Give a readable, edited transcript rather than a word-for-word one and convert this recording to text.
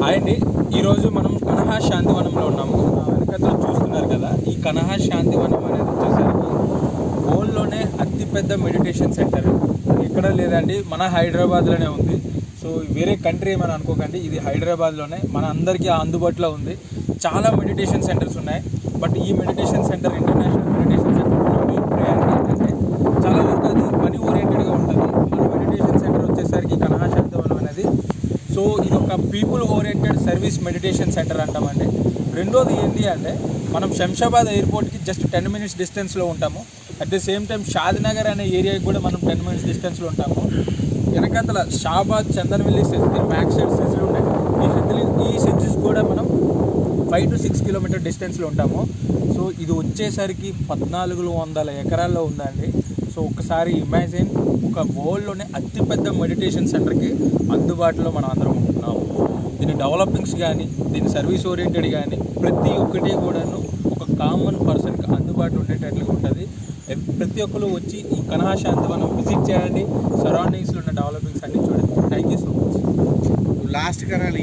Hi అండి. ఈరోజు మనం కనహా శాంతివనంలో ఉన్నాము. వెనకతో చూస్తున్నారు కదా, ఈ కనహా శాంతివనం అనేది వచ్చేసరికి వరల్డ్లోనే అతిపెద్ద మెడిటేషన్ సెంటర్. ఎక్కడ లేదండి, మన హైదరాబాద్లోనే ఉంది. సో వేరే కంట్రీ ఏమని అనుకోకండి, ఇది హైదరాబాద్లోనే మన అందరికీ అందుబాటులో ఉంది. చాలా మెడిటేషన్ సెంటర్స్ ఉన్నాయి, బట్ ఈ meditation centre international meditation centre main priority ఏంటంటే చాలా వరకు అది మనీ ఓరియంటెడ్గా ఉంటుంది. మన మెడిటేషన్ సెంటర్ వచ్చేసరికి కనహా శాంతివనం అనేది సో ఇది ఒక people oriented service meditation centre అంటామండి. రెండోది ఏంటి అంటే, మనం శంషాబాద్ ఎయిర్పోర్ట్కి జస్ట్ 10 minutes డిస్టెన్స్లో ఉంటాము. At the same time Shadnagar అనే ఏరియాకి కూడా మనం 10 minutes డిస్టెన్స్లో ఉంటాము. వెనకాతల షాబాద్, చందన్వెల్లి సెజ్లు, బ్యాక్ సైడ్ సెజ్లు ఉన్నాయి. ఈ సెజ్స్ కూడా మనం 5 to 6 kilometer డిస్టెన్స్లో ఉంటాము. సో ఇది వచ్చేసరికి 1400 ఎకరాల్లో ఉందండి. సో ఒకసారి ఇమాజిన్, ఒక వరల్డ్లోనే అతిపెద్ద మెడిటేషన్ సెంటర్కి అందుబాటులో మనం అందరం ఉంటున్నాము. దీని డెవలపింగ్స్ కానీ, దీని సర్వీస్ ఓరియంటెడ్ కానీ ప్రతి ఒక్కటి కూడాను ఒక కామన్ పర్సన్కి అందుబాటులో ఉండేటట్లుగా ఉంటుంది. ప్రతి ఒక్కరు వచ్చి ఈ కనహా శాంతివనం విజిట్ చేయండి. సరౌండింగ్స్లో ఉన్న డెవలపింగ్స్ అన్నీ చూడండి. Thank you so much. Last కరాలి.